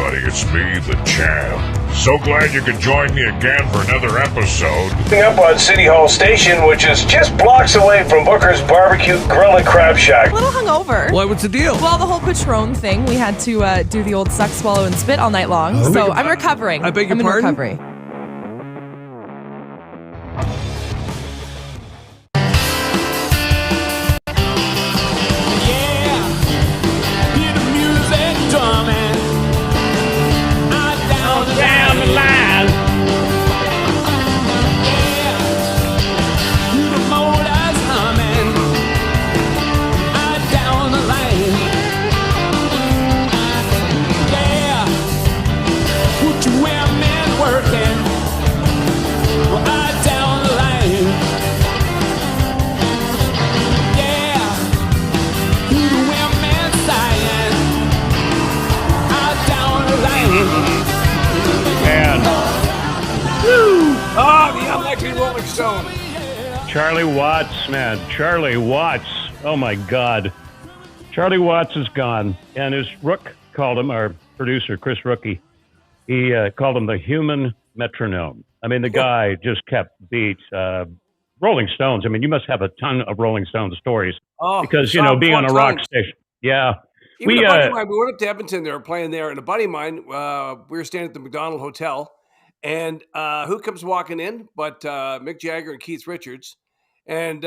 everybody, it's me, the Champ. So glad you could join me again for another episode. Up on City Hall Station, which is just blocks away from Booker's Barbecue Grill and Crab Shack. A little hungover. What's the deal? Well, the whole Patron thing, we had to do the old suck, swallow, and spit all night long. So I'm recovering. I beg your I'm pardon? in recovery. Rolling Stone. Charlie Watts, man. Charlie Watts. Oh, my God. Charlie Watts is gone. And as Rook called him, our producer, Chris Rookie, he called him the human metronome. I mean, the guy just kept beats. Rolling Stones. I mean, you must have a ton of Rolling Stones stories. Because, you know, being on a rock station. Yeah. Even a buddy of mine, we went up to Edmonton. They were playing there. And a buddy of mine, we were staying at the McDonald Hotel. And who comes walking in but Mick Jagger and Keith Richards. And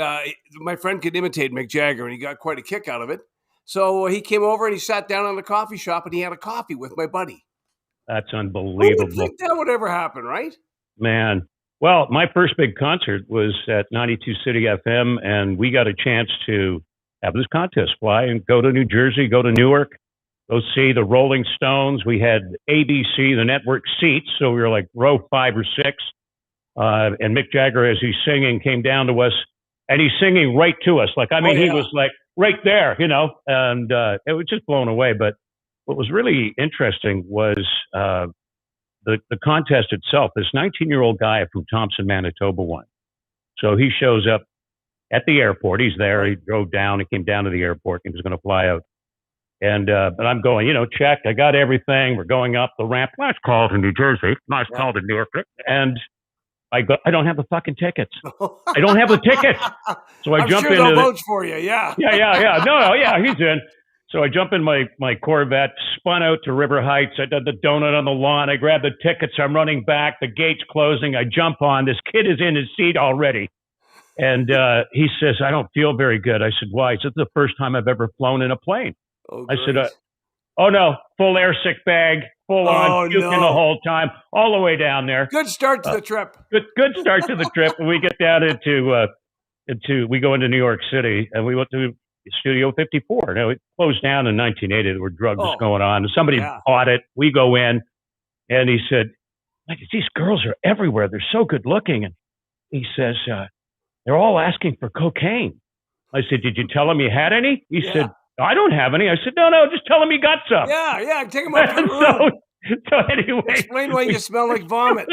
my friend could imitate Mick Jagger, and he got quite a kick out of it. So he came over and he sat down in the coffee shop, and he had a coffee with my buddy. That's Who unbelievable. would think that would ever happen, right? Man. Well, my first big concert was at 92 City FM, and we got a chance to have this contest, fly and go to New Jersey, go to Newark, go see the Rolling Stones. We had ABC, the network seats, so we were like row 5 or 6. And Mick Jagger, as he's singing, came down to us, and he's singing right to us. Like, I mean, he was like right there, you know, and it was just blown away. But what was really interesting was the contest itself. This 19-year-old guy from Thompson, Manitoba won. So he shows up at the airport. He's there. He drove down. He came down to the airport. He was going to fly out. And but I'm going, you know, check. I got everything. We're going up the ramp. Nice call to New Jersey. Nice call to Newark. And I go, I don't have the fucking tickets. I don't have the tickets. So I jump into they'll vote for you. Yeah. Yeah. No, he's in. So I jump in my Corvette, spun out to River Heights. I did the donut on the lawn. I grab the tickets. I'm running back. The gate's closing. I jump on. This kid is in his seat already. And he says, I don't feel very good. I said, why? He said, it's the first time I've ever flown in a plane. Oh, I said, oh, no, full air sick bag, full on, puking the whole time, all the way down there. Good start to the trip. Good start to the trip. And we get down we go into New York City, and we went to Studio 54. Now, it closed down in 1980. There were drugs going on. And somebody bought it. We go in, and he said, these girls are everywhere. They're so good looking. And he says, they're all asking for cocaine. I said, did you tell them you had any? He said, I don't have any. I said, no, just tell them you got some. Yeah, take them up to the room. So anyway. Explain why you smell like vomit.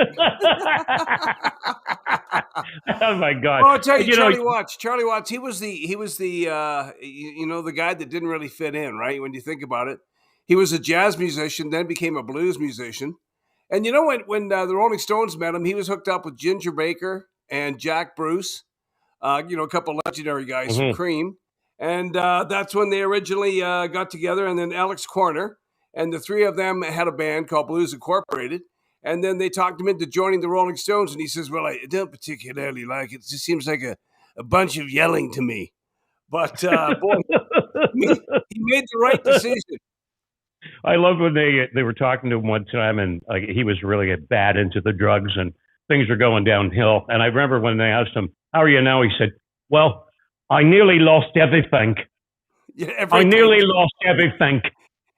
Oh, my God. Well, I'll tell you, Charlie Watts, he was the the guy that didn't really fit in, right? When you think about it. He was a jazz musician, then became a blues musician. And you know, when the Rolling Stones met him, he was hooked up with Ginger Baker and Jack Bruce, a couple legendary guys from Cream. And that's when they originally got together, and then Alex Corner, and the three of them had a band called Blues Incorporated. And then they talked him into joining the Rolling Stones, and he says, well, I don't particularly like it. It just seems like a bunch of yelling to me. But, boy, he made the right decision. I loved when they were talking to him one time, and he was really bad into the drugs, and things were going downhill. And I remember when they asked him, how are you now? He said, well, I nearly lost everything. Yeah, I nearly lost everything.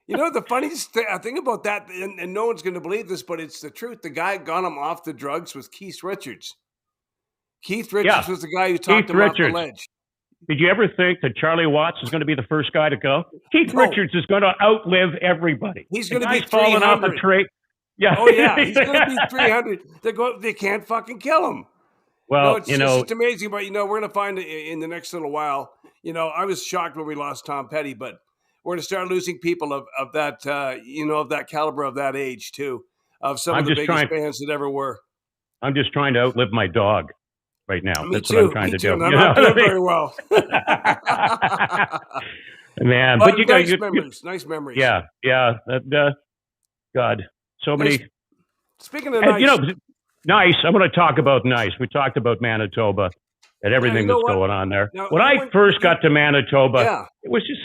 You know, the funniest thing about that, and no one's going to believe this, but it's the truth. The guy got him off the drugs was Keith Richards. Keith Richards was the guy who talked him off the ledge. Did you ever think that Charlie Watts is going to be the first guy to go? Keith Richards is going to outlive everybody. He's going to be falling off a tree. Yeah. Oh, yeah. He's going to be 300. They can't fucking kill him. Well, it's just amazing. But, we're going to find in the next little while, I was shocked when we lost Tom Petty, but we're going to start losing people of that, of that caliber, of that age too, of some of the biggest bands that ever were. I'm just trying to outlive my dog right now. Me That's too. what I'm trying Me to too. do. And I'm not doing very well. Man, but you nice memories. Nice memories. Yeah. God, so many. Speaking of nice, nice. I'm going to talk about nice. We talked about Manitoba and everything that's going on there. Now, when I first got to Manitoba, it was just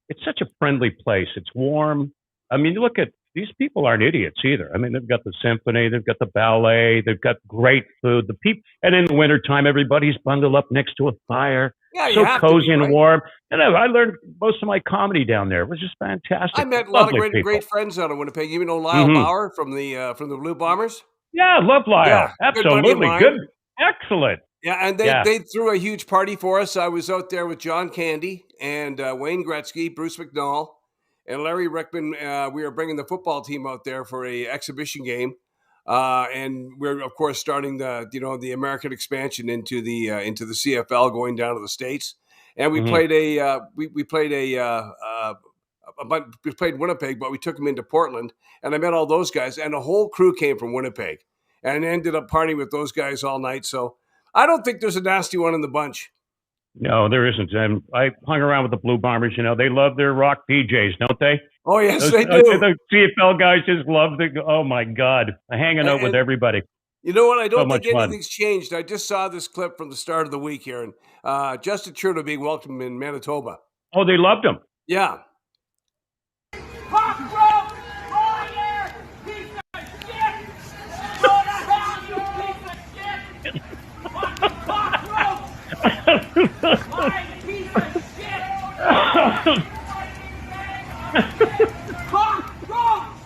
it's such a friendly place. It's warm. I mean, look at these people aren't idiots either. I mean, they've got the symphony, they've got the ballet, they've got great food. The people, and in the wintertime, everybody's bundled up next to a fire. Yeah, so cozy and warm. And I learned most of my comedy down there. It was just fantastic. I met a lot of great friends out of Winnipeg. You know Lyle Bauer from the Blue Bombers? Yeah, love Lyle. Yeah, absolutely. Good. Excellent. Yeah, and they threw a huge party for us. I was out there with John Candy and Wayne Gretzky, Bruce McNall, and Larry Rickman. We were bringing the football team out there for a exhibition game. And we're of course starting the American expansion into the CFL, going down to the States. And we played we played Winnipeg, but we took them into Portland, and I met all those guys, and the whole crew came from Winnipeg, and ended up partying with those guys all night. So I don't think there's a nasty one in the bunch. No, there isn't. And I hung around with the Blue Bombers. You know, they love their rock PJs, don't they? Oh, yes, they do. The CFL guys just love oh, my God, hanging out with everybody. You know what? I don't think anything's changed. I just saw this clip from the start of the week here, and Justin Trudeau being welcomed in Manitoba. Oh, they loved him. Yeah.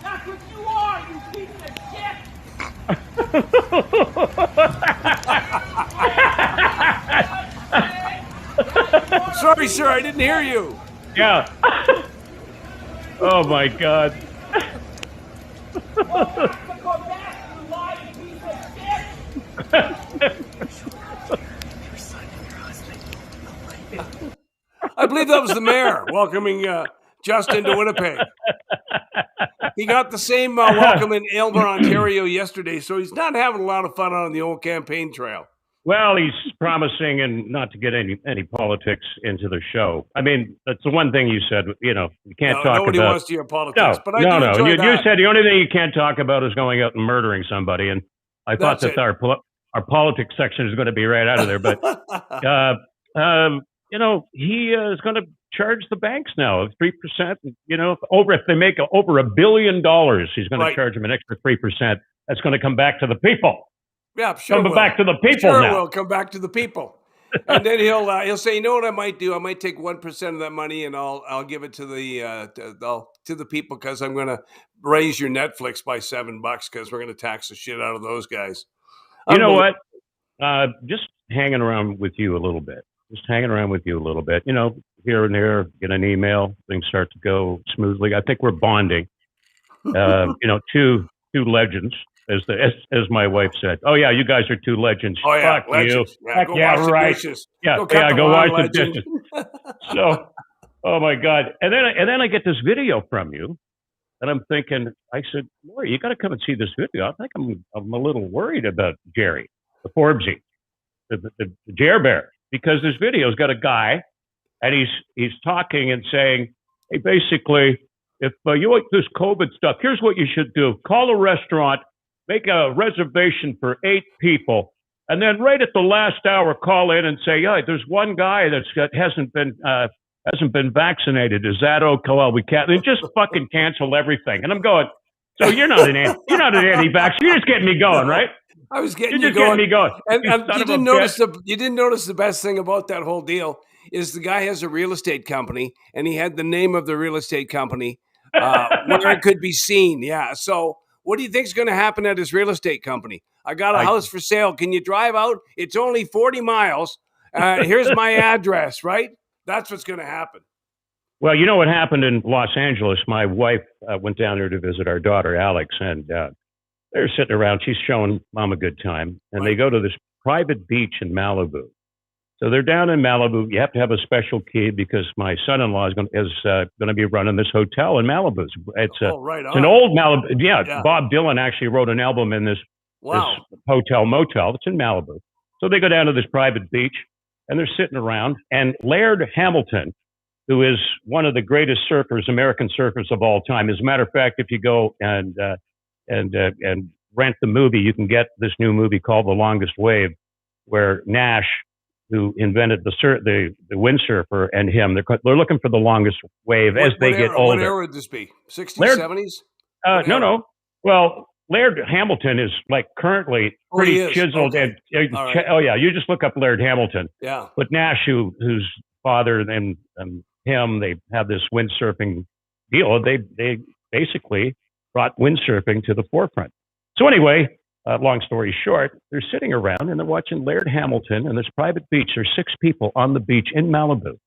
That's what you are, you piece of shit! Sorry, sir, I didn't hear you. Yeah. Oh my God. I believe that was the mayor welcoming Justin to Winnipeg. He got the same welcome in Aylmer, Ontario yesterday, so he's not having a lot of fun on the old campaign trail. Well, he's promising and not to get any politics into the show. I mean, that's the one thing you said, you can't talk about. Nobody wants to hear politics, but I do no. enjoy You that. said the only thing you can't talk about is going out and murdering somebody, and I thought that our politics section is going to be right out of there, but he is going to charge the banks now 3%. If they make over $1 billion, he's going to charge them an extra 3%. That's going to come back to the people. Yeah, sure. Come back to the people now. Sure, will come back to the people, and then he'll say, you know what I might do? I might take 1% of that money and I'll give it to the people because I'm going to raise your Netflix by $7 because we're going to tax the shit out of those guys. You know what? Just hanging around with you a little bit. Here and there, get an email, things start to go smoothly. I think we're bonding. Two legends. As my wife said, "Oh yeah, you guys are two legends." Oh yeah, fuck legends. you. Yeah, Fuck yeah, right. Go wash the dishes. So, oh my God, and then I get this video from you, and I'm thinking, I said, "Lori, you got to come and see this video." I think I'm a little worried about Gerry, the Forbesy, the Jer Bear, because this video's got a guy, and he's talking and saying, "Hey, basically, if you like this COVID stuff, here's what you should do: call a restaurant." Make a reservation for 8 people, and then right at the last hour, call in and say, "Yeah, there's one guy that hasn't been vaccinated. Is that okay? Well, we can't." They just fucking cancel everything, and I'm going. So you're not an anti-vax. You're just getting me going, right? I was getting you going. Getting me going. And you didn't notice the best thing about that whole deal is the guy has a real estate company, and he had the name of the real estate company where it could be seen. Yeah, so. What do you think is going to happen at his real estate company? I got a house for sale. Can you drive out? It's only 40 miles. Here's my address, right? That's what's going to happen. Well, you know what happened in Los Angeles? My wife went down there to visit our daughter, Alex, and they're sitting around. She's showing mom a good time. And they go to this private beach in Malibu. So they're down in Malibu. You have to have a special key because my son-in-law is going to be running this hotel in Malibu. Right on. It's an old Malibu. Yeah, Yeah. Bob Dylan actually wrote an album in this Wow. hotel motel. It's in Malibu. So they go down to this private beach and they're sitting around. And Laird Hamilton, who is one of the greatest surfers, American surfers of all time. As a matter of fact, if you go and rent the movie, you can get this new movie called The Longest Wave, where Nash, who invented the windsurfer, and him, they're looking for the longest wave as they get older. What era would this be? 60s, Laird, 70s? No. Well, Laird Hamilton is like currently pretty chiseled. Okay. Right. Oh yeah, you just look up Laird Hamilton. Yeah. But Nash, whose father and him, they have this windsurfing deal. They basically brought windsurfing to the forefront. So anyway, long story short, they're sitting around and they're watching Laird Hamilton and this private beach. There's 6 people on the beach in Malibu.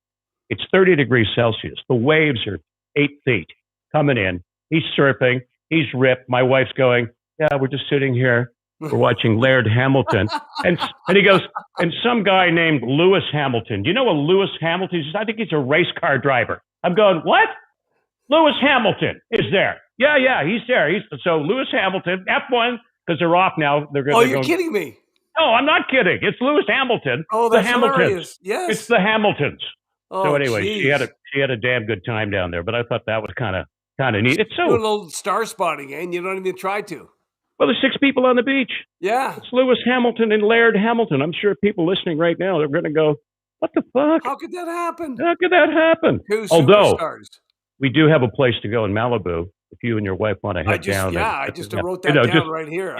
It's 30 degrees Celsius. The waves are 8 feet coming in. He's surfing. He's ripped. My wife's going, yeah, we're just sitting here. We're watching Laird Hamilton. And he goes, and some guy named Lewis Hamilton. Do you know what Lewis Hamilton is? I think he's a race car driver. I'm going, what? Lewis Hamilton is there. Yeah, he's there. So Lewis Hamilton, F1, because they're off now. You're kidding me. No, I'm not kidding. It's Lewis Hamilton. Oh, that's the Hamiltons. Hilarious. Yes. It's the Hamiltons. Oh, so anyway, geez. she had a damn good time down there, but I thought that was kind of neat. It's doing a little star spotting, and you don't even try to. Well, there's 6 people on the beach. Yeah. It's Lewis Hamilton and Laird Hamilton. I'm sure people listening right now, they're going to go, what the fuck? How could that happen? How could that happen? 2 Although, superstars. we do have a place to go in Malibu if you and your wife want to head down. I just wrote that down right here.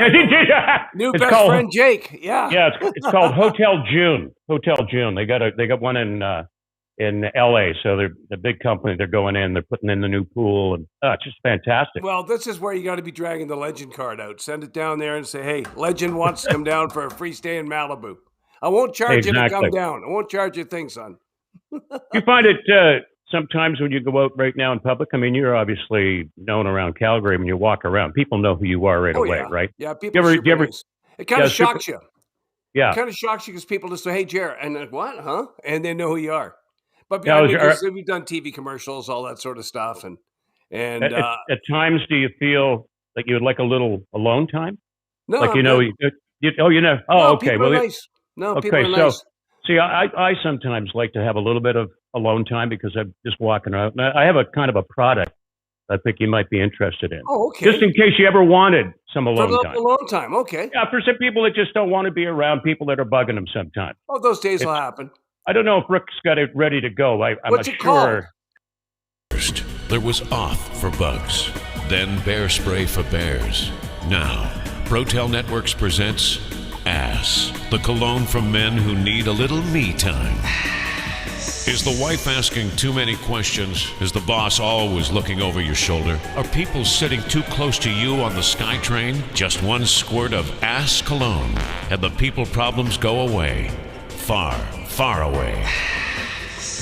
New it's best called, friend Jake. Yeah. Yeah, it's called Hotel June. Hotel June. They got one in LA. So they're the big company. They're going in. They're putting in the new pool, and it's just fantastic. Well, this is where you got to be dragging the Legend card out. Send it down there and say, "Hey, Legend wants to come down for a free stay in Malibu. I won't charge you to come down. I won't charge you a thing, son." You find it sometimes when you go out right now in public. I mean, you're obviously known around Calgary. When you walk around, people know who you are right away, right? Yeah, people. It kind of shocks you. Yeah, it kind of shocks you because people just say, "Hey, Gerry," and like, what? Huh? And they know who you are. But we've done TV commercials, all that sort of stuff, and at times, do you feel like you would like a little alone time? No, like okay. Well, nice. No, okay, people are nice. So see, I sometimes like to have a little bit of alone time because I'm just walking around. I have a kind of a product I think you might be interested in. Oh, okay. Just in case you ever wanted some alone time. Alone time, okay. Yeah, for some people that just don't want to be around people that are bugging them sometimes. Oh, those days will happen. I don't know if Rick's got it ready to go. I'm What's not it sure. called? First, there was Off for bugs, then Bear Spray for bears. Now, Brotel Networks presents Ass, the cologne from men who need a little me time. Is the wife asking too many questions? Is the boss always looking over your shoulder? Are people sitting too close to you on the SkyTrain? Just one squirt of Ass cologne, and the people problems go away. Far, far away.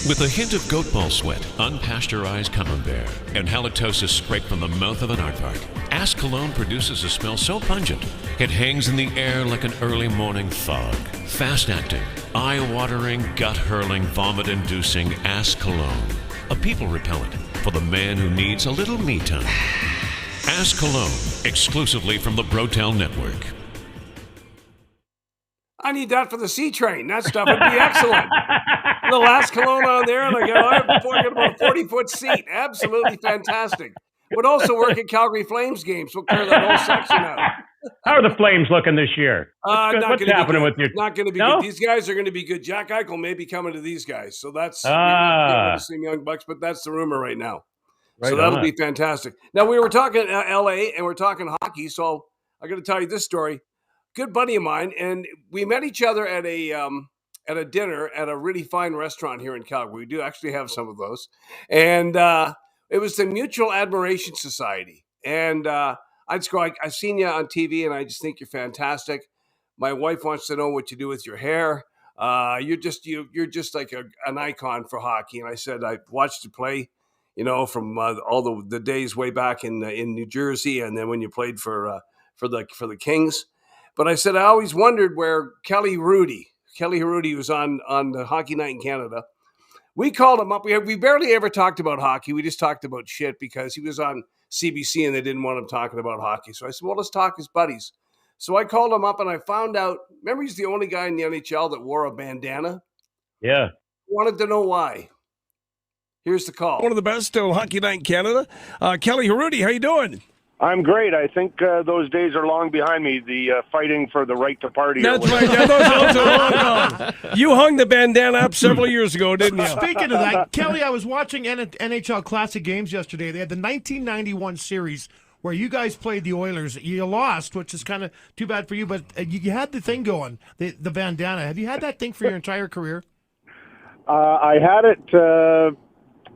With a hint of goat ball sweat, unpasteurized camembert, and halitosis scraped from the mouth of an aardvark, Ass Cologne produces a smell so pungent, it hangs in the air like an early morning fog. Fast-acting, eye-watering, gut-hurling, vomit-inducing Ass Cologne. A people repellent for the man who needs a little me time. Ass Cologne, exclusively from the Brotel Network. I need that for the C train. That stuff would be excellent. The last cologne on there, and I'm talking about a 40-foot seat. Absolutely fantastic. Would also work at Calgary Flames games. We'll clear that whole section out. How are the Flames looking this year? What's happening with you? Not going to be good. These guys are going to be good. Jack Eichel may be coming to these guys. So that's some young bucks, but that's the rumor right now. Right, so that'll be fantastic. Now, we were talking LA and we're talking hockey. So I got to tell you this story. Good buddy of mine, and we met each other at a dinner at a really fine restaurant here in Calgary. We do actually have some of those, and it was the Mutual Admiration Society. And I just go, I've seen you on TV, and I just think you're fantastic. My wife wants to know what you do with your hair. You're just like an icon for hockey. And I said I watched you play, from all the days way back in New Jersey, and then when you played for the Kings. But I said, I always wondered where Kelly Hrudey Kelly Harudi was on the Hockey Night in Canada. We called him up. We barely ever talked about hockey. We just talked about shit because he was on CBC and they didn't want him talking about hockey. So I said, well, let's talk as buddies. So I called him up and I found out, remember he's the only guy in the NHL that wore a bandana? Yeah. Wanted to know why. Here's the call. One of the best Hockey Night in Canada. Kelly Harudi, how you doing? I'm great. I think those days are long behind me, the fighting for the right to party. That's right. Yeah, those are long gone. You hung the bandana up several years ago, didn't you? Speaking of that, Kelly, I was watching NHL Classic games yesterday. They had the 1991 series where you guys played the Oilers. You lost, which is kind of too bad for you, but you had the thing going, the bandana. Have you had that thing for your entire career? I had it...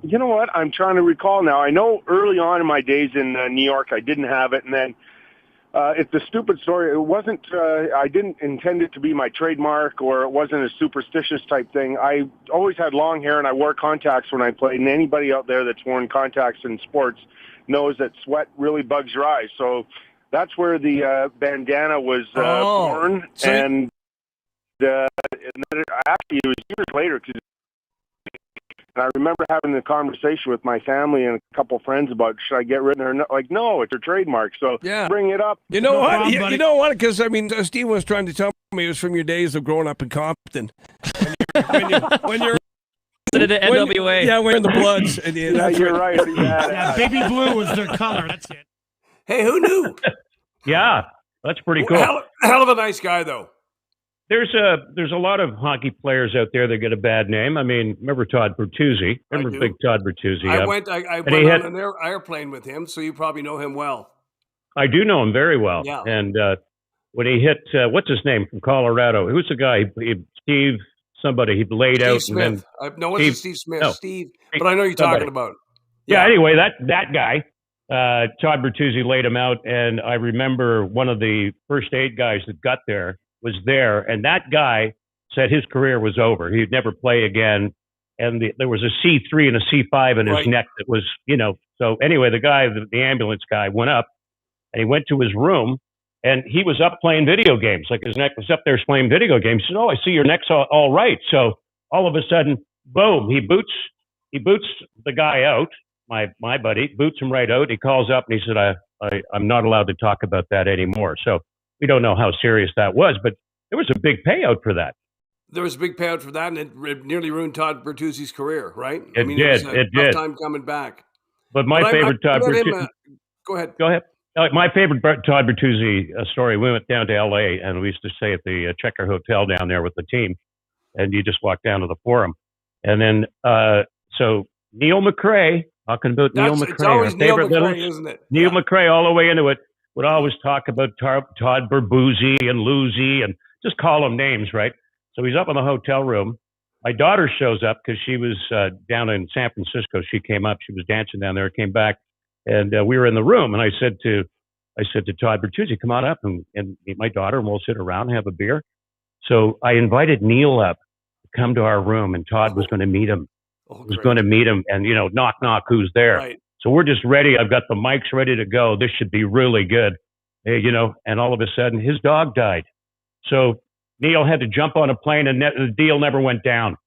You know what? I'm trying to recall now. I know early on in my days in New York, I didn't have it, and then it's a stupid story. It wasn't. I didn't intend it to be my trademark, or it wasn't a superstitious type thing. I always had long hair, and I wore contacts when I played. And anybody out there that's worn contacts in sports knows that sweat really bugs your eyes. So that's where the bandana was born, and then actually it was years later because. And I remember having a conversation with my family and a couple friends about, should I get rid of her? Like, no, it's her trademark. So bring it up. You know what? You know what? Because, I mean, Steve was trying to tell me it was from your days of growing up in Compton. When you're NWA. Yeah, wearing the Bloods. And you're right. Yeah, baby blue was their color. That's it. Hey, who knew? Yeah, that's pretty cool. Hell of a nice guy, though. There's a lot of hockey players out there that get a bad name. I mean, remember Todd Bertuzzi? Remember big Todd Bertuzzi? I went on an airplane with him, so you probably know him well. I do know him very well. Yeah. And when he hit, what's his name from Colorado? Who's the guy? Steve somebody. He laid Steve out. Smith. And then no, wasn't Steve Smith. No, Steve. But I know you're talking about. Yeah. Anyway, that guy, Todd Bertuzzi laid him out, and I remember one of the first aid guys that got there was there, and that guy said his career was over. He'd never play again. And there was a C3 and a C5 in his neck that was, So anyway, the guy, the ambulance guy, went up, and he went to his room, and he was up playing video games. Like his neck was up there playing video games. He said, "Oh, I see your neck's all right." So all of a sudden, boom, he boots the guy out, my buddy, boots him right out. He calls up and he said, I'm not allowed to talk about that anymore. So we don't know how serious that was, but there was a big payout for that. There was a big payout for that, and it nearly ruined Todd Bertuzzi's career, right? It did. It was a tough time coming back. But my favorite Todd Bertuzzi... Go ahead. Go ahead. My favorite Todd Bertuzzi story, we went down to L.A., and we used to stay at the Checker Hotel down there with the team, and you just walk down to the Forum. And then, so Neil McRae, talking about Neil McRae, it's always our favorite Neil McRae, little... isn't it? Neil McRae all the way into it. Would always talk about Todd Berbuzzi and Luzi and just call them names, right? So he's up in the hotel room. My daughter shows up because she was down in San Francisco. She came up. She was dancing down there, came back, and we were in the room. And I said to Todd Bertuzzi, come on up and meet my daughter, and we'll sit around and have a beer. So I invited Neil up to come to our room, and Todd was going to meet him. Was going to meet him, and knock, knock, who's there? Right. So we're just ready. I've got the mics ready to go. This should be really good. And all of a sudden his dog died. So Neil had to jump on a plane, and the deal never went down.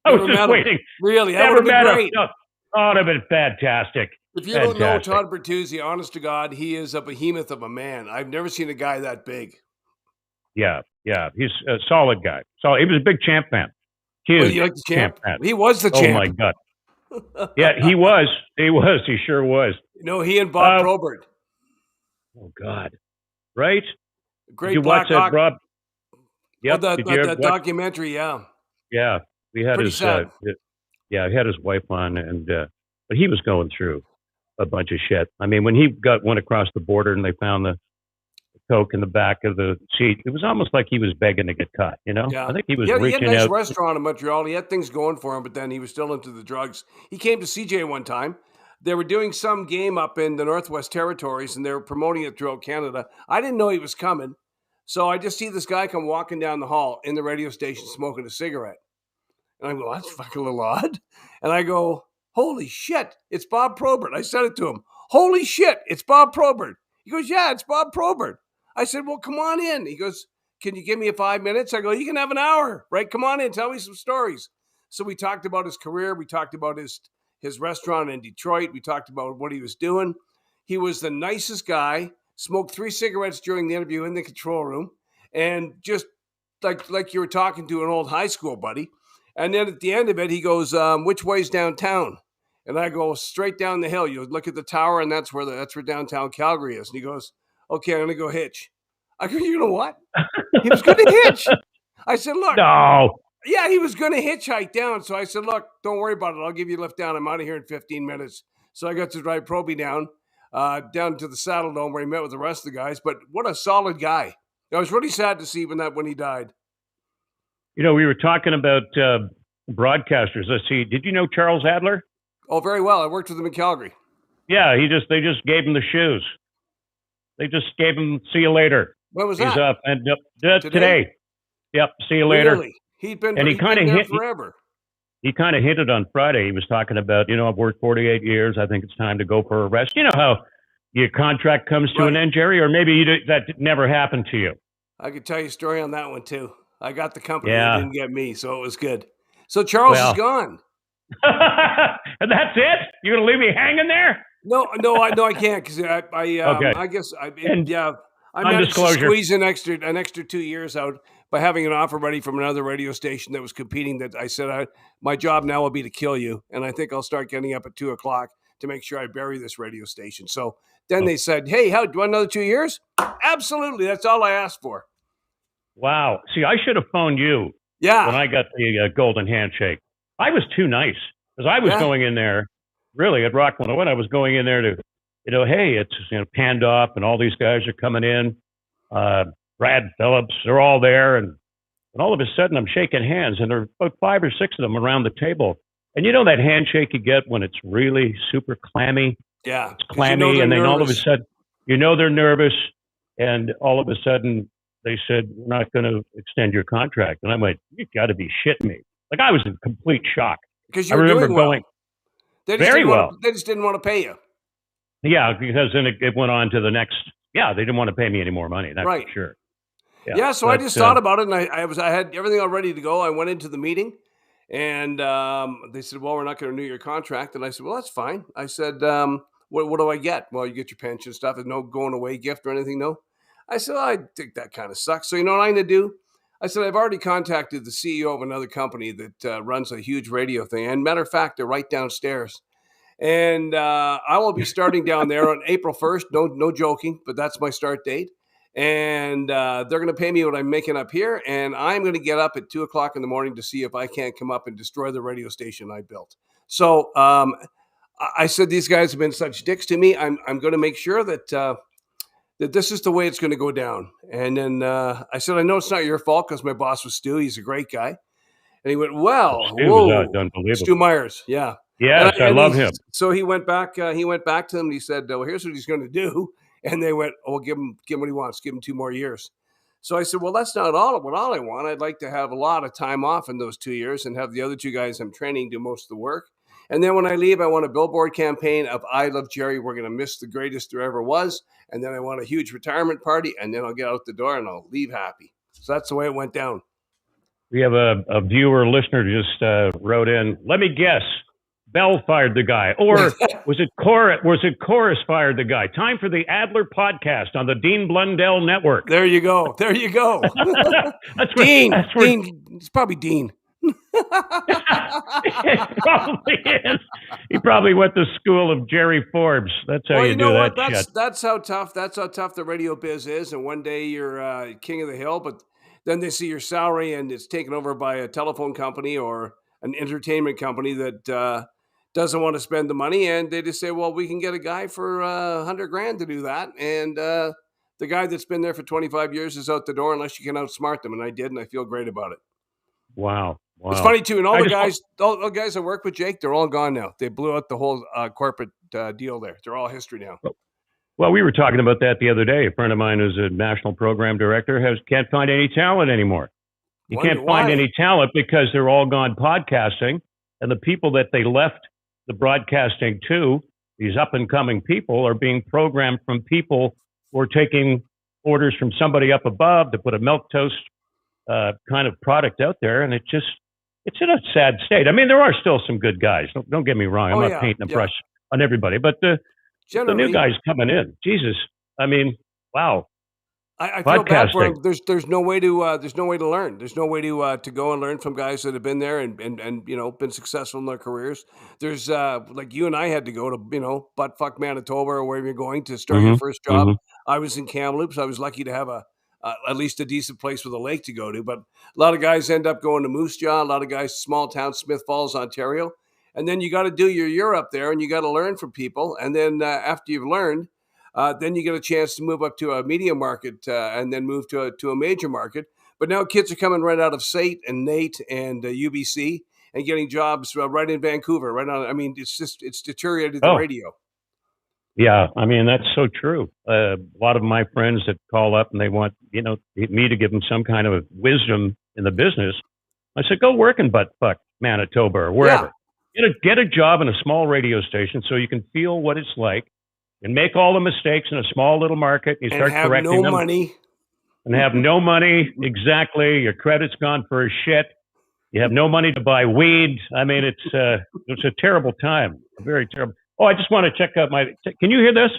I was just waiting. Really? That never would have been met him. great. No. Oh, it would have been fantastic. If you don't know Todd Bertuzzi, honest to God, he is a behemoth of a man. I've never seen a guy that big. Yeah. He's a solid guy. So he was a big Champ fan. Huge you like the champ fan. He was the champ. Oh, my God. Yeah, he was. He sure was. He and Bob Probert. Oh, God. Right? Great Did you Black watch that, Rob? Yep. That documentary, yeah. Yeah. We had Pretty sad. He had his wife on, and but he was going through a bunch of shit. I mean, when he went across the border and they found the Coke in the back of the seat, it was almost like he was begging to get caught, Yeah. I think he was reaching out. He had a nice restaurant in Montreal. He had things going for him, but then he was still into the drugs. He came to CJ one time. They were doing some game up in the Northwest Territories, and they were promoting it throughout Canada. I didn't know he was coming, so I just see this guy come walking down the hall in the radio station smoking a cigarette. And I go, that's fucking a little odd. And I go, holy shit, it's Bob Probert. I said it to him. Holy shit, it's Bob Probert. He goes, yeah, it's Bob Probert. I said, well, come on in. He goes, can you give me 5 minutes? I go, you can have an hour, right? Come on in, tell me some stories. So we talked about his career. We talked about his restaurant in Detroit. We talked about what he was doing. He was the nicest guy, smoked 3 cigarettes during the interview in the control room, and just like you were talking to an old high school buddy. And then at the end of it, he goes, which way's downtown? And I go, straight down the hill. You look at the tower, and that's where downtown Calgary is. And he goes, okay, I'm going to go hitch. I go, you know what? He was going to hitch. I said, look. No. Yeah, he was going to hitchhike down. So I said, look, don't worry about it. I'll give you a lift down. I'm out of here in 15 minutes. So I got to drive Proby down to the Saddle Dome where he met with the rest of the guys. But what a solid guy. I was really sad to see when he died. You know, we were talking about broadcasters. Let's see. Did you know Charles Adler? Oh, very well. I worked with him in Calgary. Yeah, they just gave him the shoes. They just gave him, see you later. When was that? He's up and today. Yep, see you later. Really? He kind of hit forever. He kind of hinted on Friday. He was talking about, I've worked 48 years. I think it's time to go for a rest. You know how your contract comes to an end, Gerry, or maybe that never happened to you. I could tell you a story on that one too. I got the company, yeah. They didn't get me, so it was good. So Charles is gone. And that's it? You're gonna leave me hanging there? No, I can't because okay. I guess I managed to squeeze an extra 2 years out by having an offer ready from another radio station that was competing. That I said, my job now will be to kill you, and I think I'll start getting up at 2:00 to make sure I bury this radio station. So then they said, hey, do you want another 2 years? Absolutely, that's all I asked for. Wow. See, I should have phoned you. Yeah. When I got the golden handshake, I was too nice because I was going in there. Really, at Rock 101, I was going in there to, hey, it's panned off, and all these guys are coming in. Brad Phillips, they're all there, and all of a sudden, I'm shaking hands, and there are about 5 or 6 of them around the table. And you know that handshake you get when it's really super clammy? Yeah. It's clammy, and then all of a sudden, they're nervous, and all of a sudden, they said, we're not going to extend your contract. And I went, you got to be shitting me. Like, I was in complete shock. Because you were doing well. Very well. They just didn't want to pay you. Yeah, because then it went on to the next. Yeah, they didn't want to pay me any more money. That's for sure. Yeah, so I just thought about it, and I had everything all ready to go. I went into the meeting, and they said, well, we're not going to renew your contract. And I said, well, that's fine. I said, what do I get? Well, you get your pension stuff. There's no going away gift or anything, no? I said, I think that kind of sucks. So you know what I'm going to do? I said, I've already contacted the CEO of another company that runs a huge radio thing. And matter of fact, they're right downstairs. And I will be starting down there on April 1st. No joking, but that's my start date. And they're going to pay me what I'm making up here. And I'm going to get up at 2:00 in the morning to see if I can't come up and destroy the radio station I built. So I said, these guys have been such dicks to me. I'm going to make sure that this is the way it's going to go down. And then I said, I know it's not your fault because my boss was Stu. He's a great guy. And he went, well, Stu Myers. Yeah. Yes, I love him. So he went back to them and he said, well, here's what he's going to do. And they went, oh, give him what he wants. Give him 2 more years. So I said, well, that's not all I want. I'd like to have a lot of time off in those 2 years and have the other 2 guys I'm training do most of the work. And then when I leave, I want a billboard campaign of I love Gerry. We're going to miss the greatest there ever was. And then I want a huge retirement party. And then I'll get out the door and I'll leave happy. So that's the way it went down. We have a viewer listener just wrote in. Let me guess. Bell fired the guy. Or was it Chorus fired the guy? Time for the Adler podcast on the Dean Blundell Network. There you go. Dean. It's probably Dean. It probably is. He probably went to school of Gerry Forbes. That's how you do that shit. That's how tough the radio biz is. And one day you're king of the hill, but then they see your salary and it's taken over by a telephone company or an entertainment company that doesn't want to spend the money, and they just say, well, we can get a guy for $100,000 to do that. And the guy that's been there for 25 years is out the door unless you can outsmart them. And I did, and I feel great about it. Wow. It's funny too. And all the guys I work with, Jake, they're all gone now. They blew out the whole corporate deal there. They're all history now. Well, we were talking about that the other day. A friend of mine who's a national program director can't find any talent anymore. You can't find any talent because they're all gone podcasting, and the people that they left the broadcasting to, these up and coming people, are being programmed from people who are taking orders from somebody up above to put a milk toast kind of product out there, and it's in a sad state. I mean, there are still some good guys. Don't get me wrong. I'm not painting a brush on everybody, but the new guys coming in, Jesus. I mean, wow. I feel bad for him. There's no way to learn. There's no way to go and learn from guys that have been there and been successful in their careers. There's like you and I had to go to buttfuck Manitoba or wherever you're going to start your first job. I was in Kamloops. I was lucky to have at least a decent place with a lake to go to. But a lot of guys end up going to Moose Jaw. A lot of guys small town Smith Falls, Ontario, and then you got to do your year up there and you got to learn from people. And then after you've learned. Then you get a chance to move up to a medium market and then move to a major market. But now kids are coming right out of SAIT and NAIT and UBC and getting jobs right in Vancouver. Right on. I mean, it's deteriorated the radio. Yeah, I mean, that's so true. A lot of my friends that call up and they want me to give them some kind of wisdom in the business. I said, go work in buttfuck Manitoba or wherever. Yeah. Get a job in a small radio station so you can feel what it's like. And make all the mistakes in a small little market. You start correcting them. And have no money. Exactly. Your credit's gone for a shit. You have no money to buy weed. I mean, it's a terrible time. Very terrible. Oh, I just want to check out can you hear this?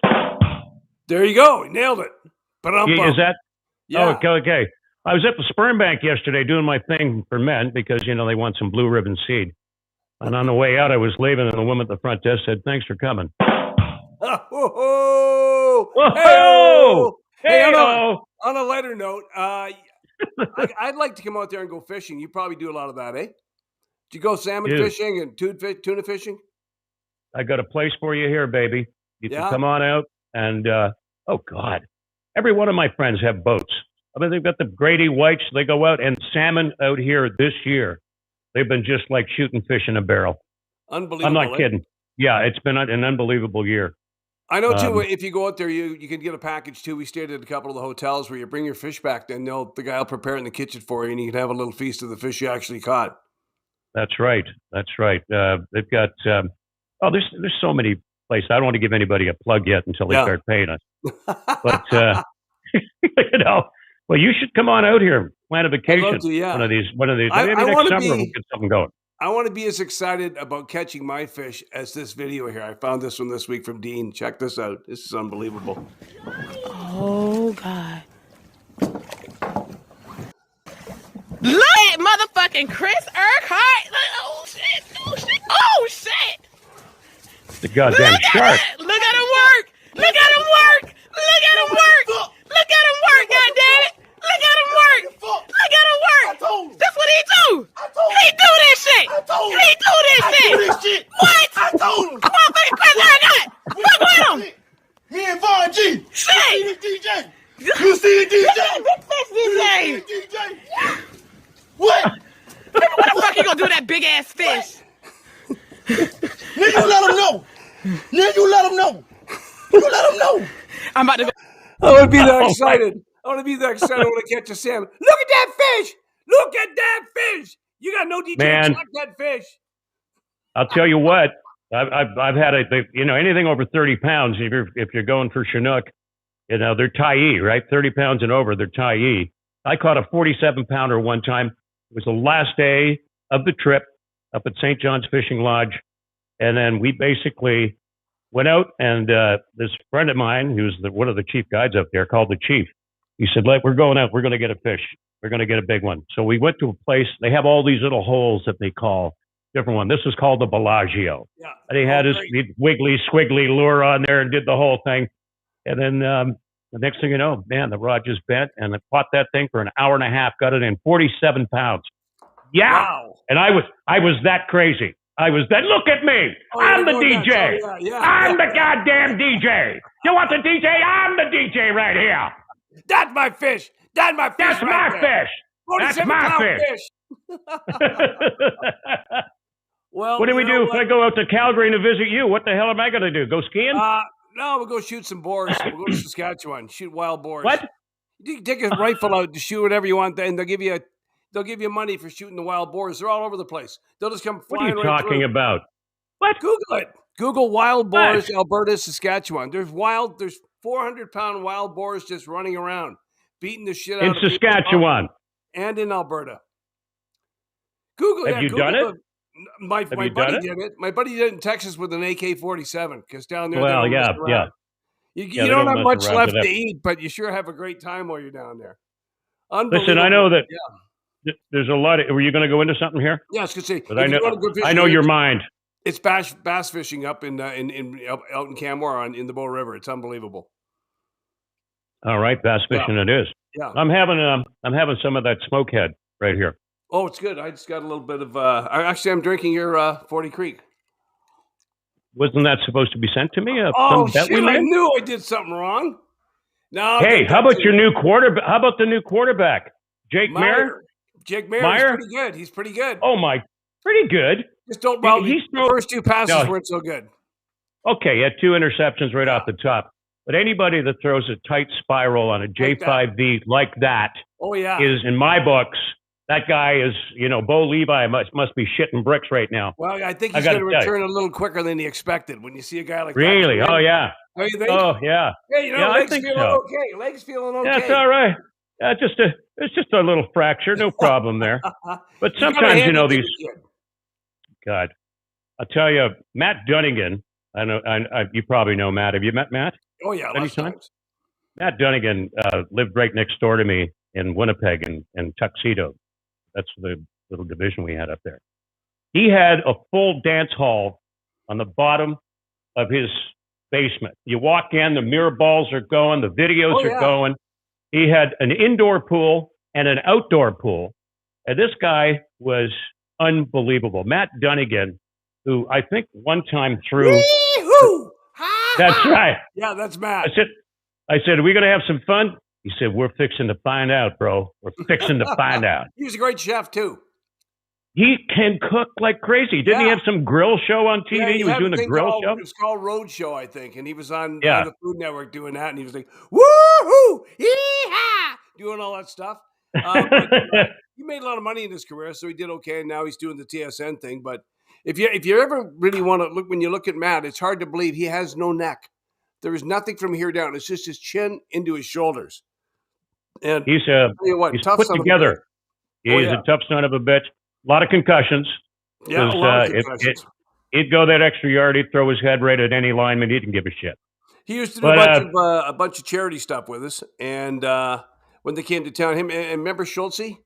There you go. Nailed it. Is that? Yeah. Oh, okay. I was at the sperm bank yesterday doing my thing for men because, they want some blue ribbon seed. And on the way out, I was leaving and the woman at the front desk said, thanks for coming. Whoa! Hey, on a lighter note, I'd like to come out there and go fishing. You probably do a lot of that, eh? Do you go salmon fishing and tuna fishing? I got a place for you here, baby. You can come on out and, oh, God. Every one of my friends have boats. I mean, they've got the Grady Whites. They go out and salmon out here this year. They've been just like shooting fish in a barrel. Unbelievable. I'm not kidding. Yeah, it's been an unbelievable year. I know, too, if you go out there, you can get a package, too. We stayed at a couple of the hotels where you bring your fish back, then the guy will prepare it in the kitchen for you, and you can have a little feast of the fish you actually caught. That's right. They've got, there's so many places. I don't want to give anybody a plug yet until they start paying us. But, well, you should come on out here, plan a vacation. I'd love to, yeah. One of these. Maybe next summer we'll get something going. I want to be as excited about catching my fish as this video here. I found this one this week from Dean. Check this out. This is unbelievable. Oh, God. Look at motherfucking Chris Urquhart. Oh, shit. Oh, shit. The goddamn shark. Look at him work. Look at him work. Look at him work. Look at him work, goddammit. Look at him work. Look at him work. That's what he do. He do this shit. He do this shit. What? I told him. Motherfucking Chris Urquhart. Fuck with him. Me and Vaughn G. Shit. You see the DJ? You see the DJ? Big fish DJ. DJ. What? What the fuck you gonna do with that big ass fish? Nigga, you let him know. Nigga, you let him know. You let him know. I'm about to go. I want to be that excited. I want to be that excited when I catch a salmon. Look at that fish. Look at that fish. You got no DJ to track that fish. I'll tell you what. I've had anything over 30 pounds. If you're going for Chinook, they're Tyee, right? 30 pounds and over, they're Tyee. I caught a 47 pounder one time. It was the last day of the trip up at St. John's Fishing Lodge, and then we basically went out. And this friend of mine, who's one of the chief guides up there, called the chief. He said, "We're going out. We're going to get a fish. We're going to get a big one." So we went to a place. They have all these little holes that they call different one. This is called the Bellagio. Yeah. And he had his wiggly, squiggly lure on there and did the whole thing. And then the next thing you know, man, the rod just bent, and I caught that thing for an hour and a half. Got it in 47 pounds. Yeah. Wow. And I was that crazy. I was that. Look at me. I'm the DJ. I'm the goddamn DJ. You want the DJ? I'm the DJ right here. That's my fish. That's my fish. That's my fish. That's my fish. Well, what do we do if I go out to Calgary to visit you? What the hell am I going to do? Go skiing? No, we'll go shoot some boars. We'll go to Saskatchewan. Shoot wild boars. What? You can take a rifle out to shoot whatever you want, and they'll give you money for shooting the wild boars. They're all over the place. They'll just come flying. What are you talking about? What? Google it. Google wild boars, Alberta, Saskatchewan. There's 400-pound wild boars just running around, beating the shit out In of people. Saskatchewan. And in Alberta. Google Have you done it? My you buddy done it? did it. My buddy did it in Texas with an AK-47 because down there Well, they don't yeah, mess around. yeah. You they don't don't have mess much around left with to that. eat, but you sure have a great time while you're down there. Listen, I know that Yeah. there's a lot of. Were you going to go into something here? Yeah, I was gonna say. But I know your mind. It's bass fishing up out in Canmore in the Bow River. It's unbelievable. All right, bass fishing it is. Yeah. I'm having some of that smokehead right here. Oh, it's good. I just got a little bit of. I'm drinking your 40 Creek. Wasn't that supposed to be sent to me? Oh some bet shit! we made? I knew I did something wrong. No. Hey, how about your new quarterback? How about the new quarterback, Jake Mayer? Jake Mayer. He's pretty good. He's pretty good. Oh my, pretty good. Just don't. Well, the first two passes weren't so good. Okay, he had 2 interceptions right off the top. But anybody that throws a tight spiral on a J5V like that is, in my books, that guy is, Bo Levi must be shitting bricks right now. Well, I think he's going to return a little quicker than he expected when you see a guy like that. Really? Oh, yeah. Don't you think? Oh, yeah. Hey, legs feeling okay. Legs feeling okay. That's all right. It's just a little fracture. No problem there. But sometimes, these... God. I'll tell you, Matt Dunnigan, I know you probably know Matt. Have you met Matt? Oh, yeah, lots of times. Matt Dunnigan lived right next door to me in Winnipeg in Tuxedo. That's the little division we had up there. He had a full dance hall on the bottom of his basement. You walk in, the mirror balls are going, the videos are going. He had an indoor pool and an outdoor pool. And this guy was unbelievable. Matt Dunnigan, who I think one time threw... Yee-hoo! That's right. Yeah, that's Matt. I said, are we going to have some fun? He said, we're fixing to find out, bro. We're fixing to find out. He was a great chef, too. He can cook like crazy. Didn't he have some grill show on TV? Yeah, he was doing a grill show? It was called Road Show, I think. And he was on the Food Network doing that. And he was like, woohoo! Yee-haw! Doing all that stuff. He made a lot of money in his career, so he did okay. And now he's doing the TSN thing. But if you ever really want to look, when you look at Matt, it's hard to believe he has no neck. There is nothing from here down. It's just his chin into his shoulders. And he's put together. He's a tough son of a bitch. A lot of concussions. Yeah, a lot of concussions. He'd go that extra yard. He'd throw his head right at any lineman. He didn't give a shit. He used to do a bunch of charity stuff with us. And when they came to town, and remember Schultze?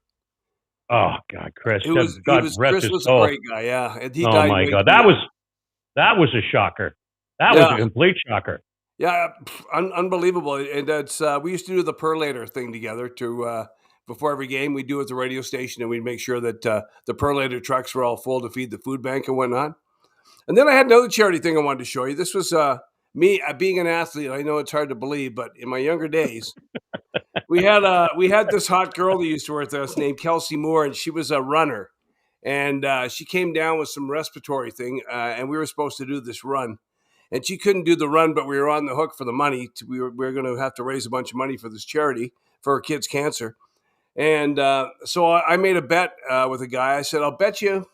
Oh God, Chris! Chris was a great guy. Yeah, and he died. Oh my God, that was a shocker. That was a complete shocker. Yeah, unbelievable. And that's we used to do the perlator thing together to before every game. We'd do it at the radio station, and we'd make sure that the perlator trucks were all full to feed the food bank and whatnot. And then I had another charity thing I wanted to show you. This was me being an athlete. I know it's hard to believe, but in my younger days, we had this hot girl that used to work with us named Kelsey Moore, and she was a runner. And she came down with some respiratory thing, and we were supposed to do this run. And she couldn't do the run, but we were on the hook for the money. We were going to have to raise a bunch of money for this charity for her kids' cancer. And so I made a bet with a guy. I said, I'll bet you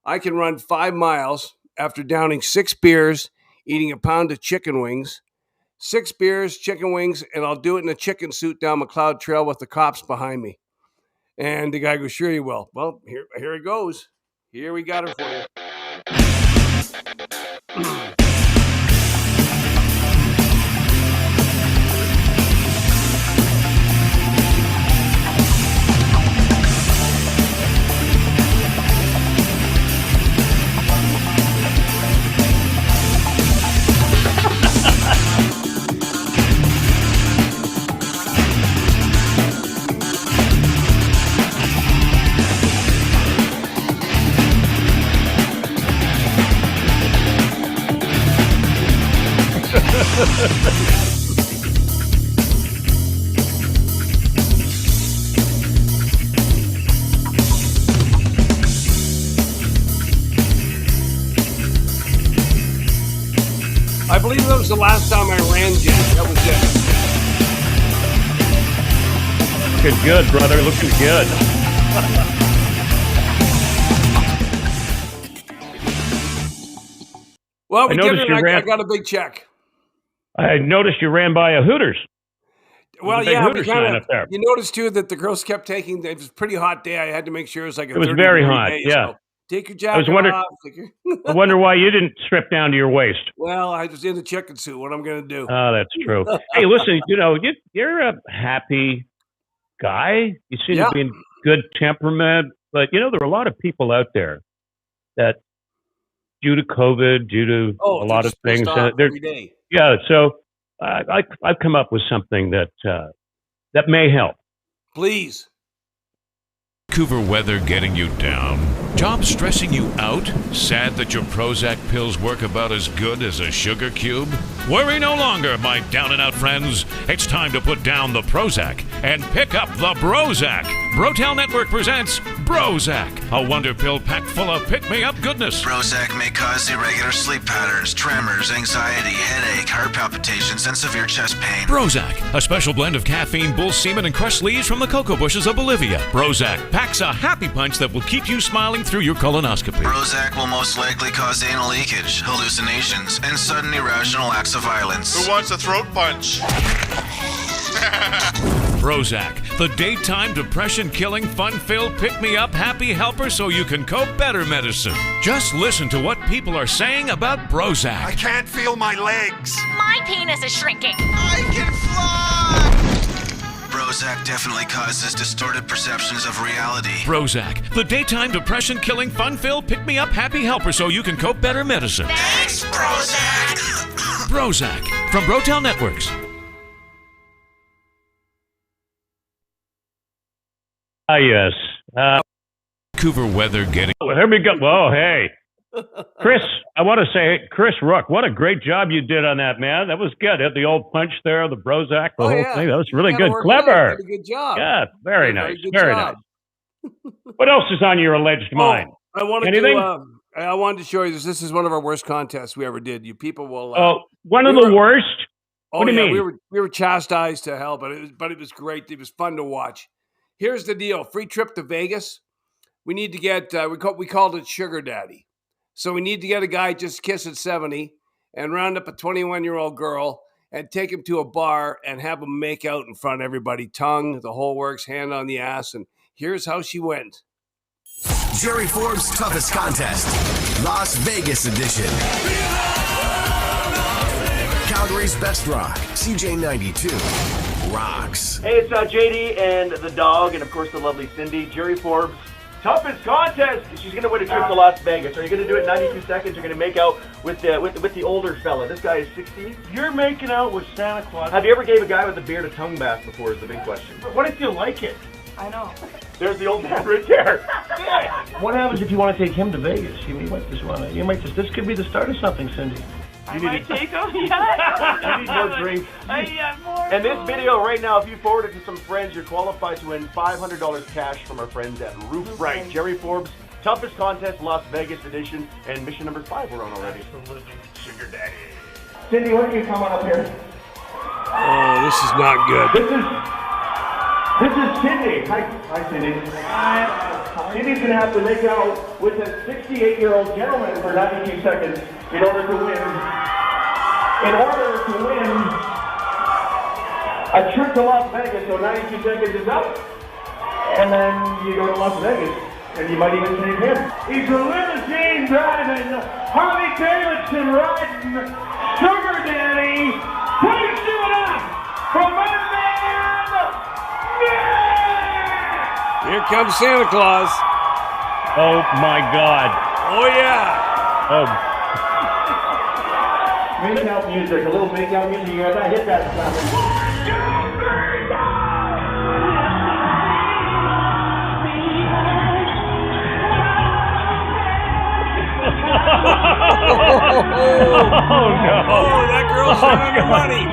I can run 5 miles after downing 6 beers, eating a pound of chicken wings, 6 beers, chicken wings, and I'll do it in a chicken suit down McLeod Trail with the cops behind me. And the guy goes, sure you will. Well, here it goes. Here we got her for you. I believe that was the last time I ran, Jack. That was it. Looking good, brother. Looking good. Well, we did it. I got a big check. I noticed you ran by a Hooters. Well, There's a big yeah, Hooters sign up there. you noticed too that the girls kept taking. It was a pretty hot day. I had to make sure it was like a. It was 30 very degree hot. day, Yeah. So take your jacket off. I wonder why you didn't strip down to your waist. Well, I was in the chicken suit. What I'm going to do? Oh, that's true. Hey, listen, you're a happy guy. You seem to be in good temperament, but there are a lot of people out there that, due to COVID, due to a lot of things, every day. Yeah. So I've come up with something that may help. Please. Vancouver weather getting you down? Job stressing you out? Sad that your Prozac pills work about as good as a sugar cube? Worry no longer, my down-and-out friends. It's time to put down the Prozac and pick up the Brozac. Brotel Network presents Brozac, a wonder pill packed full of pick-me-up goodness. Prozac may cause irregular sleep patterns, tremors, anxiety, headache, heart palpitations, and severe chest pain. Brozac, a special blend of caffeine, bull semen, and crushed leaves from the cocoa bushes of Bolivia. Brozac packs a happy punch that will keep you smiling through your colonoscopy. Prozac will most likely cause anal leakage, hallucinations, and sudden irrational acts of violence. Who wants a throat punch? Prozac, the daytime depression-killing, fun-filled, pick-me-up, happy helper so you can cope better medicine. Just listen to what people are saying about Prozac. I can't feel my legs. My penis is shrinking. I can fly! Prozac definitely causes distorted perceptions of reality. Prozac, the daytime depression-killing, fun-filled, pick-me-up, happy helper so you can cope better medicine. Thanks, Prozac! Prozac, from Brotel Networks. Yes. Vancouver weather getting... Here we go. Oh, hey. Chris, I want to say, Chris Rook, what a great job you did on that, man. That was good. Had the old punch there, the Prozac, the whole thing. That was really good. Clever. Did a good job. Yeah, very nice. Very job. nice. What else is on your alleged mind? I wanted Anything? I wanted to show you this. This is one of our worst contests we ever did. You people will. One of the worst? What do you mean? We were chastised to hell, but it was great. It was fun to watch. Here's the deal: free trip to Vegas. We need to get. We called it Sugar Daddy. So we need to get a guy just kiss at 70 and round up a 21-year-old girl and take him to a bar and have him make out in front of everybody. Tongue, the whole works, hand on the ass, and here's how she went. Gerry Forbes' Toughest Contest, Las Vegas edition. Calgary's best rock, CJ92, rocks. Hey, it's JD and the dog, and of course the lovely Cindy. Gerry Forbes' Toughest Contest. She's going to win a trip to Las Vegas. Are you going to do it in 92 seconds? You're going to make out with the older fella. This guy is 16. You're making out with Santa Claus. Have you ever gave a guy with a beard a tongue bath before is the big question. What if you like it? I know. There's the old man right there. What happens if you want to take him to Vegas? This could be the start of something, Cindy. I might take him, yeah. You need more drinks. More. And this video right now, if you forward it to some friends, you're qualified to win $500 cash from our friends at Roof Right. Gerry Forbes, Toughest Contest, Las Vegas edition, and mission number 5 we're on already. Sugar Daddy. Cindy, why don't you come on up here? Oh, this is not good. This is Cindy. Hi, Cindy. Hi. Cindy's going to have to make out with a 68-year-old gentleman for 92 seconds in order to win. A trip to Las Vegas, so 92 seconds is up. And then you go to Las Vegas, and you might even take him. He's a limousine driving, Harley Davidson riding, Sugar Daddy. Please give it up for my man, Nick! Here comes Santa Claus. Oh, my God. Oh, yeah. Oh, Make out music, a little make out music. You gotta hit that stuff. Oh, no. Oh, that girl's running the money.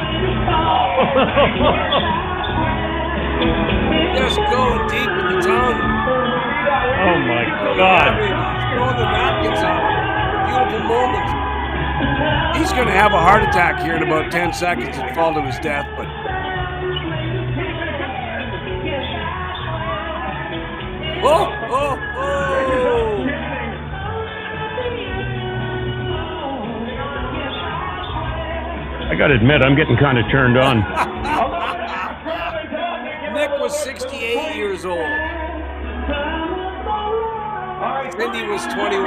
Just going deep with the tongue. Oh, my God. Throwing the napkins on him. Beautiful moment. He's going to have a heart attack here in about 10 seconds and fall to his death, but... Oh! I got to admit, I'm getting kind of turned on. Nick was 68 years old. Cindy was 21.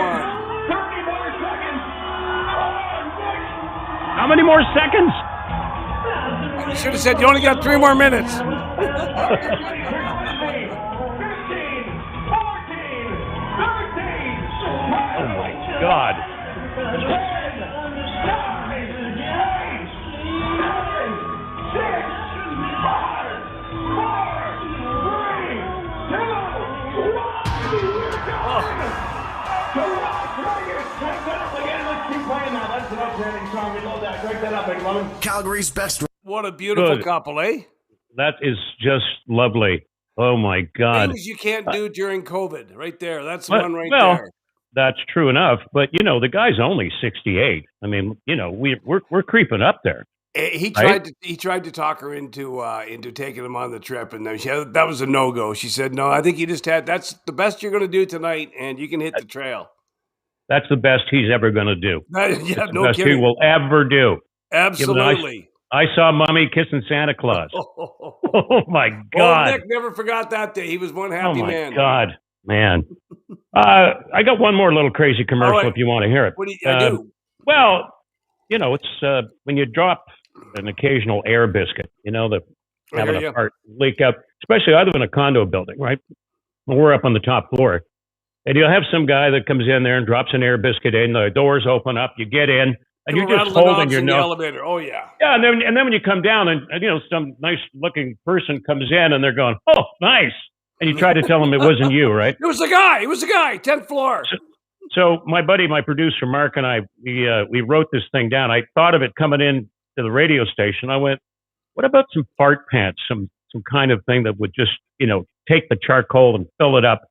How many more seconds? You should have said you only got 3 more minutes. Oh my God. Calgary's best. What a beautiful Good. couple, eh? That is just lovely. Oh my God. Things you can't do during COVID, right there. That's the Well- one right well, there. That's true enough, but the guy's only 68. I mean, we're creeping up there. He right? tried to talk her into taking him on the trip, and then that was a no-go. She said, "No, I think you just that's the best you're going to do tonight, and you can hit the trail." That's the best he's ever going to do. Yeah, It's the no best kidding. he will ever do. Absolutely. I saw Mommy kissing Santa Claus. Oh my Old God. Nick never forgot that day. He was one Oh happy my man. God, man. I got one more little crazy commercial All right. if you want to hear it. What do you, I do? Well, it's when you drop an occasional air biscuit, the I having hear a ya. part leak up, especially I live in a condo building, right? We're up on the top floor. And you'll have some guy that comes in there and drops an air biscuit in, the doors open up, you get in, and you're Rattle just the holding knobs your in the nose. elevator. Oh yeah. Yeah, and then when you come down and some nice looking person comes in and they're going, "Oh, nice," and you try to tell them it wasn't you, right? It was the guy. It was the guy. 10th floor. So my buddy, my producer Mark, and I, we wrote this thing down. I thought of it coming in to the radio station. I went, "What about some fart pants? Some kind of thing that would just take the charcoal and fill it up."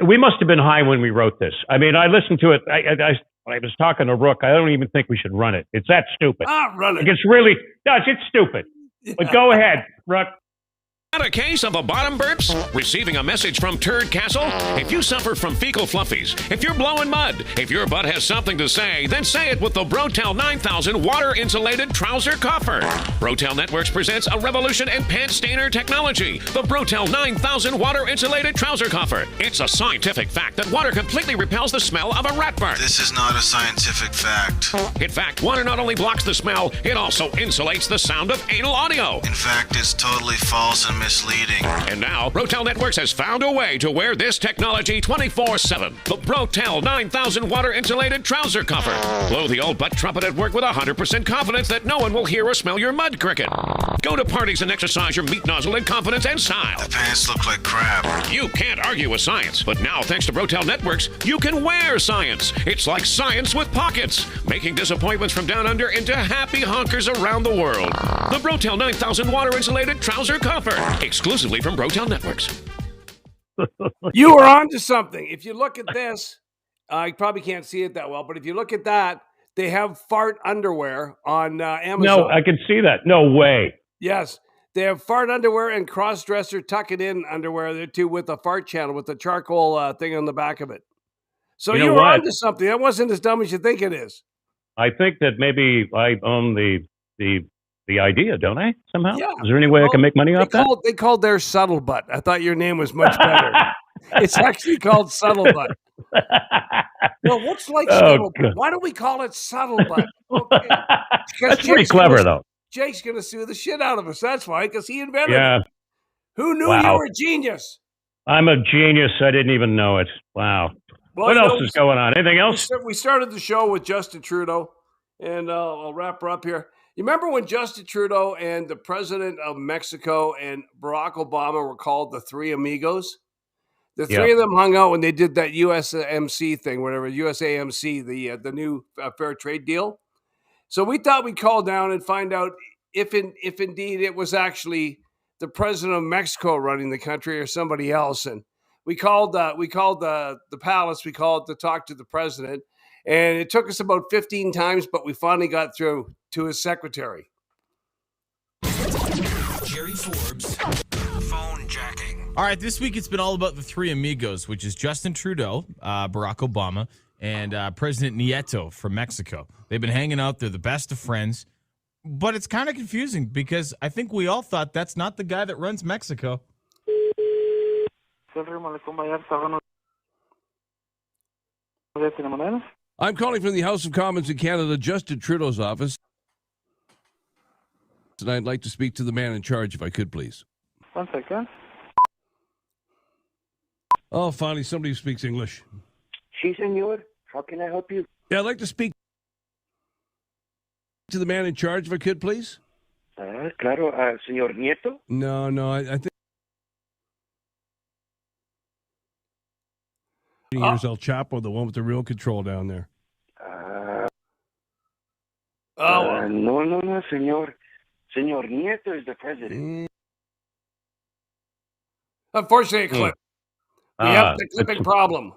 We must have been high when we wrote this. I mean, I listened to it. When I was talking to Rook, I don't even think we should run it. It's that stupid. Run it. It's really, it's stupid. But go ahead, Rook. Got a case of a bottom burps? Receiving a message from Turd Castle? If you suffer from fecal fluffies, if you're blowing mud, if your butt has something to say, then say it with the Brotel 9000 water-insulated trouser coffer. Brotel Networks presents a revolution in pant stainer technology, the Brotel 9000 water-insulated trouser coffer. It's a scientific fact that water completely repels the smell of a rat fart. This is not a scientific fact. In fact, water not only blocks the smell, it also insulates the sound of anal audio. In fact, it's totally false and misleading. And now, Brotel Networks has found a way to wear this technology 24/7. The Brotel 9000 water-insulated trouser cover. Blow the old butt trumpet at work with 100% confidence that no one will hear or smell your mud cricket. Go to parties and exercise your meat nozzle in confidence and style. The pants look like crap. You can't argue with science, but now thanks to Brotel Networks, you can wear science. It's like science with pockets, making disappointments from down under into happy honkers around the world. The Brotel 9000 water-insulated trouser cover. Exclusively from Brotel Networks. You are onto something. If you look at this, you probably can't see it that well, but if you look at that, they have fart underwear on Amazon. No, I can see that. No way. Yes. They have fart underwear and cross-dresser tuck-it-in underwear there too with a fart channel with the charcoal thing on the back of it. So You know you're what? onto something. That wasn't as dumb as you think it is. I think that maybe I own the idea, don't I? Somehow? Yeah. Is there any way I can make money off that? They called their Subtle Butt. I thought your name was much better. It's actually called Subtle Butt. Well, what's like Oh, Subtle God. Butt? Why don't we call it Subtle Butt? Okay. That's pretty clever, though. Jake's going to sue the shit out of us. That's why, because he invented Yeah. it. Who knew you Wow. were a genius? I'm a genius. I didn't even know it. Wow. Well, What you else know, is going on? Anything else? We started the show with Justin Trudeau, and I'll wrap her up here. You remember when Justin Trudeau and the president of Mexico and Barack Obama were called the Three Amigos? The three of them hung out when they did that USMC thing, whatever, USAMC, the new fair trade deal. So we thought we'd call down and find out if indeed it was actually the president of Mexico running the country or somebody else. And we called the palace. We called to talk to the president, and it took us about 15 times, but we finally got through to his secretary. Gerry Forbes. Phone jacking. All right, this week it's been all about the Three Amigos, which is Justin Trudeau, Barack Obama, and President Nieto from Mexico. They've been hanging out. They're the best of friends. but it's kind of confusing because I think we all thought that's not the guy that runs Mexico. I'm calling from the House of Commons in Canada, Justin Trudeau's office. And I'd like to speak to the man in charge, if I could, please. 1 second. Oh, finally, somebody who speaks English. Sí, señor. How can I help you? Yeah, I'd like to speak to the man in charge, if I could, please. Claro, señor Nieto. No, I think here's El Chapo, the one with the real control down there. No, señor. Señor Nieto is the president. Unfortunately, clip. We have the clipping problem.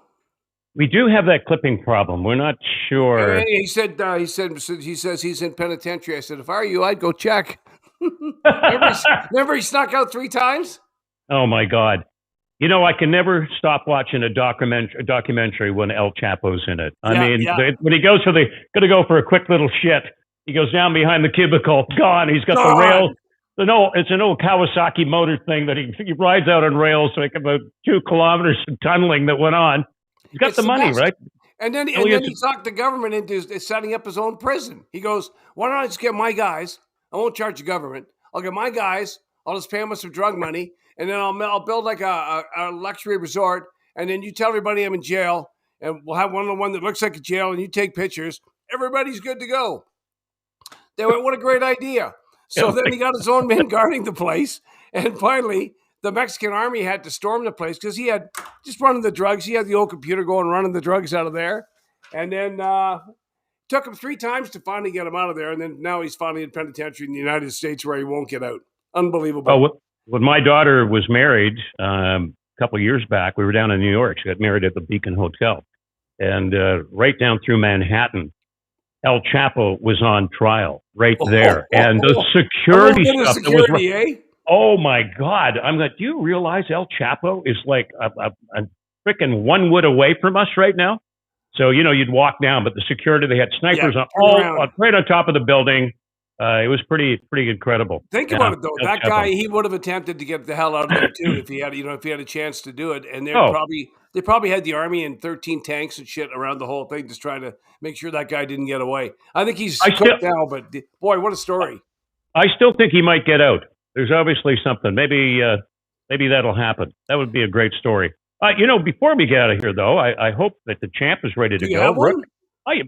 We do have that clipping problem. We're not sure. He says he's in penitentiary. I said, if I were you, I'd go check. Remember he snuck out 3 times? Oh my God. You know, I can never stop watching a documentary when El Chapo's in it. I mean, when he goes gonna go for a quick little shit, he goes down behind the cubicle, gone. He's got the rail. It's an old Kawasaki motor thing that he rides out on rails, like about 2 kilometers of tunneling that went on. He's got the money, right? And then he talked the government into setting up his own prison. He goes, why don't I just get my guys? I won't charge the government. I'll get my guys. I'll just pay them with some drug money. And then I'll build like a luxury resort. And then you tell everybody I'm in jail. And we'll have one that looks like a jail. And you take pictures. Everybody's good to go. They went, what a great idea. So then he got his own men guarding the place. And finally, the Mexican army had to storm the place because he had just running the drugs. He had the old computer going, running the drugs out of there. And then took him 3 times to finally get him out of there. And then now he's finally in penitentiary in the United States where he won't get out. Unbelievable. Well, when my daughter was married a couple of years back, we were down in New York. She got married at the Beacon Hotel. And right down through Manhattan, El Chapo was on trial right there. And the security stuff that was... Oh, my God. I'm like, do you realize El Chapo is like a freaking 1 wood away from us right now? So, you know, you'd walk down, but the security, they had snipers right on top of the building. It was pretty incredible. Think about it, though. That guy, he would have attempted to get the hell out of there, too, if he had a chance to do it. And they probably had the army and 13 tanks and shit around the whole thing, just trying to make sure that guy didn't get away. I think he's cooked now, but boy, what a story. I still think he might get out. There's obviously something. Maybe that'll happen. That would be a great story. You know, before we get out of here, though, I hope that the champ is ready to go. Have one? Hey,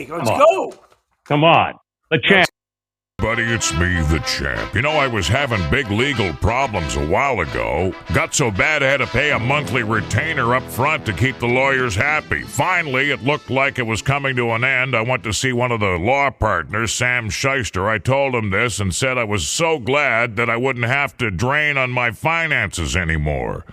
let's go. Come on. The champ. Buddy, it's me, the champ. You know, I was having big legal problems a while ago. Got so bad I had to pay a monthly retainer up front to keep the lawyers happy. Finally, it looked like it was coming to an end. I went to see one of the law partners, Sam Shyster. I told him this and said I was so glad that I wouldn't have to drain on my finances anymore.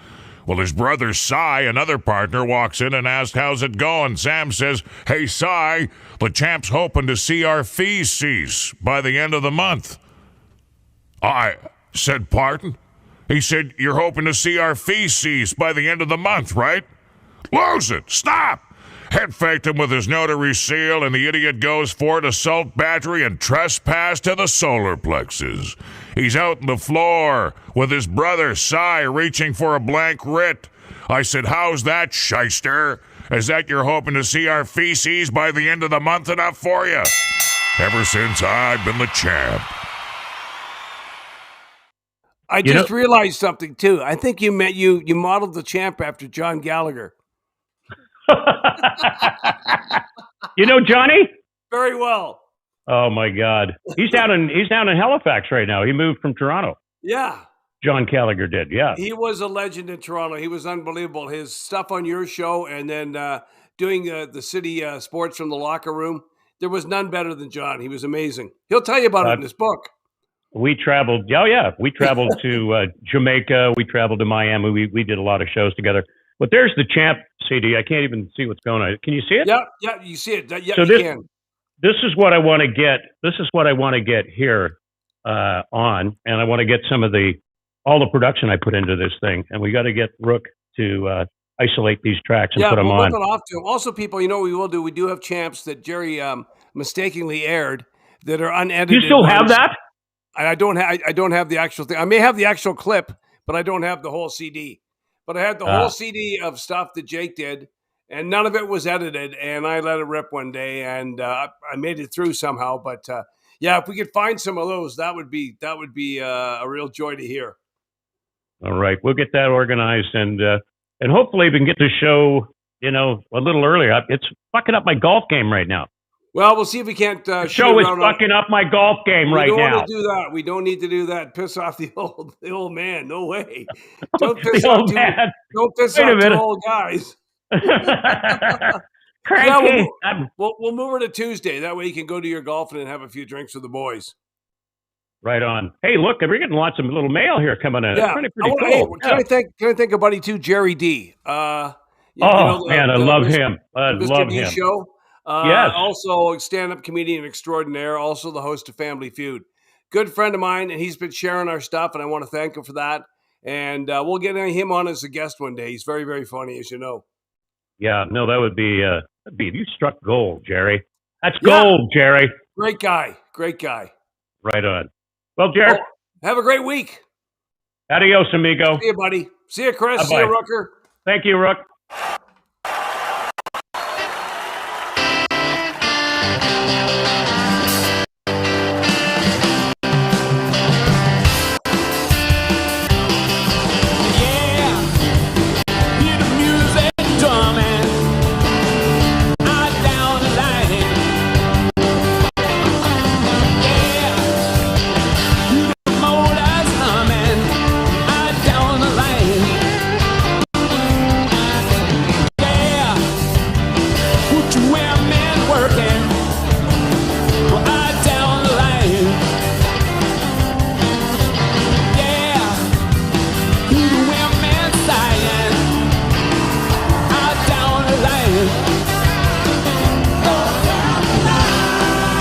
Well, his brother, Cy, another partner, walks in and asks, how's it going? Sam says, hey, Cy, the champ's hoping to see our fees cease by the end of the month. I said, pardon? He said, you're hoping to see our fees cease by the end of the month, right? Lose it! Stop! Head faked him with his notary seal, and the idiot goes for it, assault, battery, and trespass to the solar plexus. He's out on the floor with his brother, Cy, reaching for a blank writ. I said, how's that, shyster? Is that you're hoping to see our feces by the end of the month enough for you? Ever since I've been the champ. I just realized something, too. I think you modeled the champ after John Gallagher. You know Johnny? Very well. Oh my God. He's down in Halifax right now. He moved from Toronto. Yeah. John Gallagher did, yeah. He was a legend in Toronto. He was unbelievable. His stuff on your show and then doing the city sports from the locker room. There was none better than John. He was amazing. He'll tell you about it in his book. We traveled. Oh yeah. We traveled to Jamaica. We traveled to Miami. We did a lot of shows together. But there's the champ, CD. I can't even see what's going on. Can you see it? Yeah, you see it. Yeah, so you can. This is what I want to get. This is what I want to get here on, and I want to get some of all the production I put into this thing, and we got to get Rook to isolate these tracks and put them on. We'll off to him. Also, people, you know what we will do? We do have champs that Gerry mistakenly aired that are unedited. You still have ones. that? I don't have the actual thing. I may have the actual clip, but I don't have the whole CD. But I had the whole CD of stuff that Jake did, and none of it was edited. And I let it rip one day, and I made it through somehow. But yeah, if we could find some of those, that would be a real joy to hear. All right, we'll get that organized, and hopefully we can get the show, a little earlier. It's fucking up my golf game right now. Well, we'll see if we can't. The show is fucking up my golf game right now. We don't want to do that. We don't need to do that. Piss off the old man. No way. Don't piss off two old guys. Cranky. We'll move her to Tuesday. That way you can go to your golfing and have a few drinks with the boys. Right on. Hey, look, we're getting lots of little mail here coming in. Yeah. It's pretty cool. Can I thank a buddy too, Gerry D. Man, I love him. I love him. Show. Yes. Also, stand-up comedian extraordinaire. Also, the host of Family Feud. Good friend of mine, and he's been sharing our stuff, and I want to thank him for that. And we'll get him on as a guest one day. He's very, very funny, as you know. Yeah, no, that would be you struck gold, Gerry. That's gold, Gerry. Great guy. Great guy. Right on. Well, Gerry. Have a great week. Adios, amigo. See you, buddy. See you, Chris. Bye-bye. See you, Rooker. Thank you, Rook. Down the line.